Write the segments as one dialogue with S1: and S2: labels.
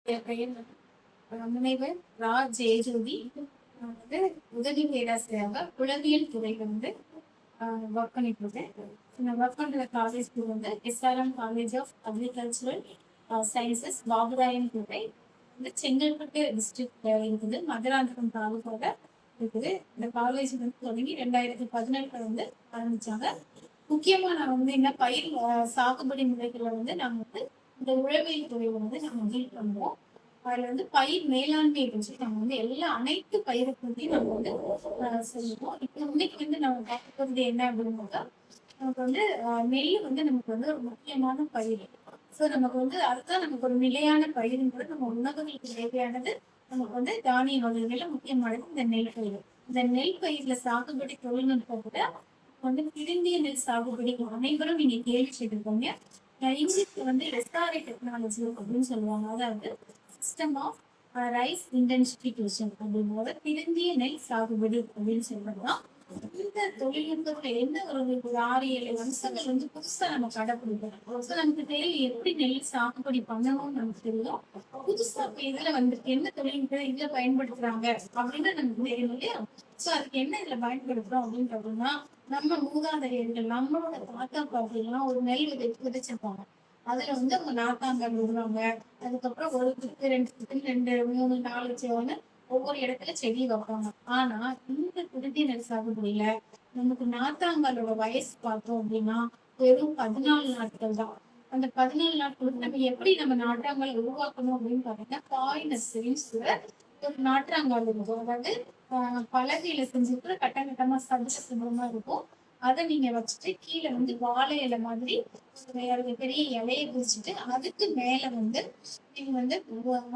S1: என் பெயர் முனைவர் ரா ஜெயஜோதி. நான் வந்து உதவி பேராசிரியராக உளவியல் துறையில வந்து ஒர்க் பண்ணிட்டு இருக்கேன். நான் ஒர்க் பண்ற காலேஜ் வந்து SRM college of agricultural sciences Baburayan Kottai இந்த செங்கல்பட்டு டிஸ்ட்ரிக்ட் இருக்குது, மதுராந்தகம் தாலுகால இருக்குது. இந்த காலேஜ் வந்து தொடங்கி 2018 வந்து ஆரம்பிச்சாங்க. முக்கியமா நான் வந்து என்ன பயிர் சாகுபடி முறைகளை வந்து நாங்க வந்து இந்த உழவியல் துறையில வந்து நாங்க டீல் பண்ணுவோம். அதுல வந்து பயிர் மேலாண்மை பற்றி நம்ம வந்து அனைத்து பயிரை பற்றி நம்ம வந்து சொல்லுவோம். இப்போ இன்னைக்கு வந்து நம்ம பார்க்க போறது என்ன அப்படின்னாக்கா, நமக்கு வந்து நெல் வந்து நமக்கு வந்து ஒரு முக்கியமான பயிர். ஸோ நமக்கு வந்து அதுதான் நமக்கு ஒரு நிலையான பயிர்ன்றது நம்ம உணவுகளுக்கு தேவையானது. நமக்கு வந்து தானிய வகைகள்ல முக்கியமானது இந்த நெல் பயிர். இந்த நெல் பயிர்ல சாகுபடி தொழில்நுட்பம் கூட வந்து பிரிந்திய நெல் சாகுபடி அனைவரும் நீங்க கேள்விப்பட்டிருக்கீங்க. இங்கிலீஷ்ல வந்து எஸ்ஆர்ஐ டெக்னாலஜி அப்படின்னு சொல்லுவாங்க. அதாவது சிஸ்டம் ஆஃப் ரைஸ் இன்டென்சிஃபிகேஷன் அப்படிங்கிறத பிரிந்திய நெல் சாகுபடி அப்படின்னு சொல்றதுதான். இந்த தொழில்நுட்பத்துல என்ன ஒரு 6-7 வருஷங்கள் வந்து புதுசா நம்ம கடைபிடிக்கிறோம். ஸோ நமக்கு தெரியும் எப்படி நெல் சாகுபடி பண்ணணும்னு நமக்கு தெரியும். புதுசா இப்ப இதுல வந்து என்ன தொழில்நுட்பம் இதுல பயன்படுத்துறாங்க அப்படின்னு நமக்கு தெரியும் இல்லையா? ஸோ அதுக்கு என்ன இதுல பயன்படுத்துறோம் அப்படின்னு பார்த்தோம்னா, நம்ம மூதாதையர்கள் நம்மளோட தாத்தா பாட்டிலாம் ஒரு நெல் விதைச்சிருப்பாங்க. அதுல வந்து அவங்க நாத்தாங்கால் விடுவாங்க. அதுக்கப்புறம் ஒரு துட்டு 2 துட்டு 2 3 4 சேவன்னு ஒவ்வொரு இடத்துல செடி வைப்பாங்க. ஆனா இந்த குருதி நெல் சாகுபடியில நமக்கு நாத்தாங்காலோட வயசு பார்த்தோம் அப்படின்னா வெறும் 14 நாட்கள் தான். அந்த 14 நாட்களுக்கு நம்ம எப்படி நம்ம நாட்டாங்கால் உருவாக்கணும் அப்படின்னு பாத்தீங்கன்னா, பாய் ஒரு நாற்றாங்கால் இருக்கும். அதாவது பலகையில செஞ்சுட்டு கட்டம் கட்டமா சதுரமா இருக்கும். அதை நீங்க வச்சுட்டு கீழே வந்து வாழை இலை மாதிரி பெரிய இலையை பிரிச்சுட்டு அதுக்கு மேல வந்து நீங்க வந்து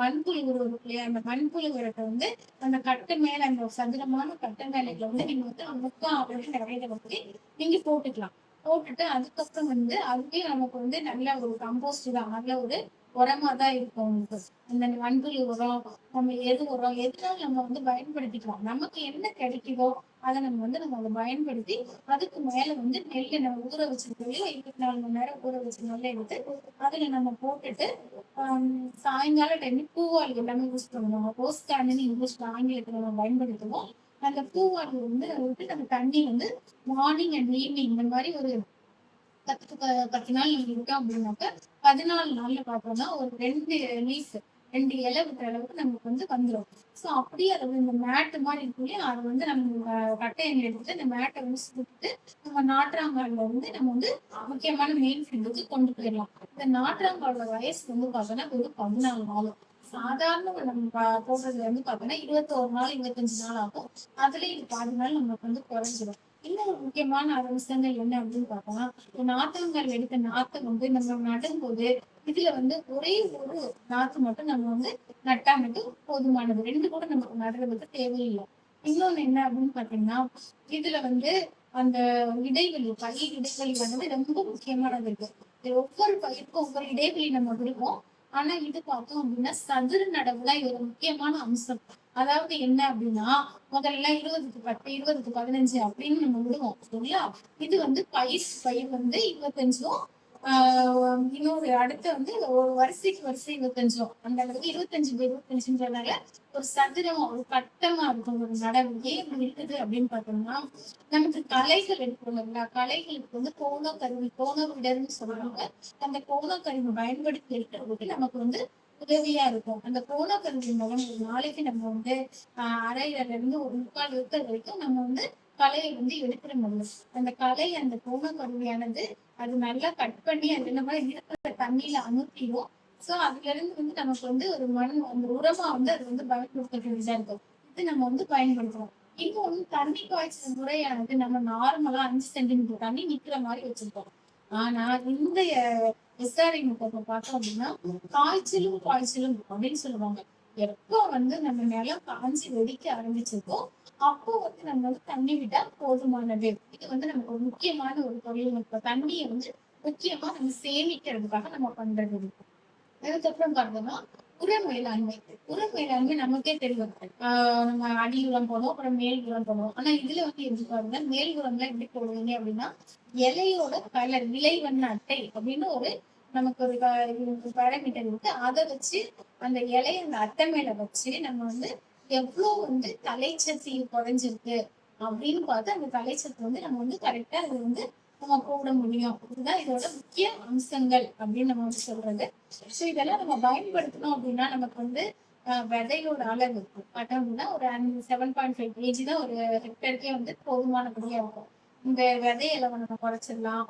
S1: மண்புழு உரம் இருக்கு இல்லையா? அந்த மண்புழு உரத்தை வந்து அந்த கட்டை மேல அந்த சதுரமான கட்டை மேலைகளை வந்து நீங்க வந்து முக்கால் அளவு நிறைய வந்து நீங்க போட்டுக்கலாம். போட்டுட்டு அதுக்கப்புறம் வந்து அதுவே நமக்கு வந்து நல்ல ஒரு கம்போஸ்ட் தான், நல்ல ஒரு உரமா தான் இருக்கும். உங்களுக்கு அந்த மண்புழு உரம் நம்ம எது உரம் எதுனாலும் நம்ம வந்து பயன்படுத்திக்கலாம். நமக்கு என்ன கிடைக்குதோ அதை நம்ம அதை பயன்படுத்தி அதுக்கு மேல வந்து நெல்லை நம்ம ஊற வச்சிருக்கோம் 24 மணி நேரம் ஊற வச்சு நெல்லை எடுத்து அதுல நம்ம போட்டுட்டு சாயங்கால டைம் பூவாளி எல்லாமே யூஸ் பண்ணுவோம். ரோஸ் கேன்னு இங்கிலீஷ்ல ஆங்கிலத்துல நம்ம பயன்படுத்துவோம். அந்த பூவாளி வந்து விட்டு நம்ம தண்ணி வந்து மார்னிங் அண்ட் ஈவினிங் இந்த மாதிரி ஒரு 10 நாள் நம்ம விட்டோம் அப்படின்னாக்க 14 நாள்ல பார்த்தோம்னா ஒரு 2 லீஃப் 2 இலை விட்ட அளவுக்கு நமக்கு வந்து வந்துடும். ஸோ அப்படியே அதை இந்த மேட்டு மாதிரி இருக்குல்லையே அதை வந்து நம்ம கட்டையை எடுத்துட்டு அந்த மேட்டை வந்து சுட்டுட்டு நம்ம நாற்றாங்கால வந்து நம்ம வந்து முக்கியமான மெயின் ஃபீல்டுக்கு கொண்டு போயிடலாம். இந்த நாற்றாங்காலோட வயசு வந்து பார்த்தோன்னா ஒரு 14 நாள். சாதாரண நம்ம போடுறது வந்து பார்த்தோன்னா 21 நாள் 25 நாள் ஆகும். அதுலயே இது 4 நாள் நமக்கு வந்து குறைஞ்சிடும். இன்னொரு முக்கியமான அம்சங்கள் என்ன அப்படின்னு பார்த்தோம்னா, நாத்தங்கள் எடுத்த நாத்தை வந்து நம்ம நடும்போது இதுல வந்து ஒரே ஒரு நாத்து மட்டும் நம்ம வந்து நட்டா மட்டும் போதுமானது. 2 கூட நமக்கு நடுறதுக்கு தேவையில்லை. இன்னொன்னு என்ன அப்படின்னு பாத்தீங்கன்னா, இதுல வந்து அந்த இடைவெளி பயிர் இடைவெளி வந்து ரொம்ப முக்கியமானது இருக்கு. ஒவ்வொரு பயிருக்கும் ஒவ்வொரு இடைவெளி நம்ம விடுவோம். ஆனா இது பார்த்தோம் அப்படின்னா சதுர நடவுதான் இது ஒரு முக்கியமான அம்சம். அதாவது என்ன அப்படின்னா, முதல்ல 20க்கு 10 20க்கு 15 அப்படின்னு நம்ம விடுவோம் சரிங்களா? இது வந்து பயிர் வந்து 25ம் இன்னொரு அடுத்து வந்து ஒரு வரிசைக்கு வரிசை 25ம் அந்த அளவுக்கு 25/25ன்றதால ஒரு சதுரம் ஒரு கட்டமா இருக்கும் ஒரு நடவு. ஏன் இப்படி இருக்குது அப்படின்னு பார்த்தோம்னா, நமக்கு களைகள் எடுக்கணும் இல்லைங்களா? களைகளுக்கு வந்து கோணவிடர்ன்னு சொல்லுவாங்க. அந்த கோணக்கருவி பயன்படுத்தி எடுக்கிறதுக்கு நமக்கு வந்து உதவியா இருக்கும். அந்த கோணக்கருவி மூலம் ஒரு நாளைக்கு நம்ம வந்து 1/2 இருந்து 1/4 லிட்டர் வரைக்கும் நம்ம வந்து களையை வந்து எடுத்துட முடியும். அந்த களை அந்த கோணக்கருவியானது அது நல்லா கட் பண்ணி அது என்ன மாதிரி இருக்கிற தண்ணியில அமுத்திடும். ஸோ அதுல இருந்து வந்து நமக்கு வந்து ஒரு அந்த உரமா வந்து அது வந்து பயன்படுத்தக்கூடியதா இருக்கும். இது நம்ம வந்து பயன்படுத்துறோம். இப்போ வந்து தண்ணி காய்ச்சல் முறையானது நம்ம நார்மலா 5 சென்டிமீட்டர் தண்ணி நிக்கிற மாதிரி வச்சிருக்கோம். ஆனா இந்த எஸ்ஆர்ஐ முட்டத்தை பார்த்தோம் அப்படின்னா காய்ச்சலும் அப்படின்னு சொல்லுவாங்க. எப்போ வந்து நம்ம நிலம் காஞ்சி வெடிக்க ஆரம்பிச்சிருக்கோ அப்போ வந்து நம்ம வந்து தண்ணி விட்டா போதுமானது. இது வந்து நமக்கு ஒரு முக்கியமான ஒரு தொழில்நுட்பம். தண்ணியை வந்து முக்கியமா நம்ம சேமிக்கிறதுக்காக நம்ம பண்றது. அதுக்கப்புறம் பார்த்தோம்னா உர மேலாண்மை. உர மேலாண்மை நமக்கே தெரியும். நம்ம அடி உரம் போடுவோம், அப்புறம் மேல் உரம் போடுவோம். ஆனா இதுல வந்து எப்படி பாருங்க, மேல் உரம்லாம் எப்படி போடுவீங்க அப்படின்னா, இலையோட கலர் இலை வண்ண அட்டை அப்படின்னு ஒரு நமக்கு ஒரு பேராமீட்டர் இருக்கு. அதை வச்சு அந்த இலைய அந்த அட்டை மேல வச்சு நம்ம வந்து எவ்வளவு வந்து தலைச்சத்து குறைஞ்சிருக்கு அப்படின்னு பார்த்து அந்த தலைச்சத்து வந்து நம்ம வந்து கரெக்டா அது வந்து நம்ம போட முடியும். இதுதான் இதோட முக்கிய அம்சங்கள் அப்படின்னு நம்ம வந்து சொல்றது. ஸோ இதெல்லாம் நம்ம பயன்படுத்தணும் அப்படின்னா நமக்கு வந்து விதையோட அளவு பார்த்தோம்னா ஒரு 7.5 kg தான் ஒரு ஹெக்டருக்கே வந்து போதுமானபடியா இருக்கும். இந்த விதை அளவை நம்ம குறைச்சிடலாம்.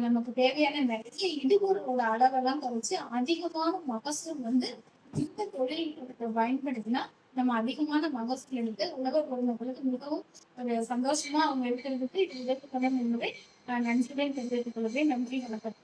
S1: நமக்கு தேவையான நிறைய இடுபொருளோட அளவெல்லாம் குறைச்சு அதிகமான மகசூல் வந்து இந்த தொழில்நுட்பத்தை பயன்படுத்தினா நம்ம அதிகமான மகசூல் எடுத்து உலக பொதுமக்களுக்கு மிகவும் ஒரு சந்தோஷமா அவங்க இருக்கிறதுக்கு இது உதவி பண்ணணும் என்பதை நன்றியுடன் தெரிவித்துக் கொள்கிறேன். நன்றி, வணக்கம்.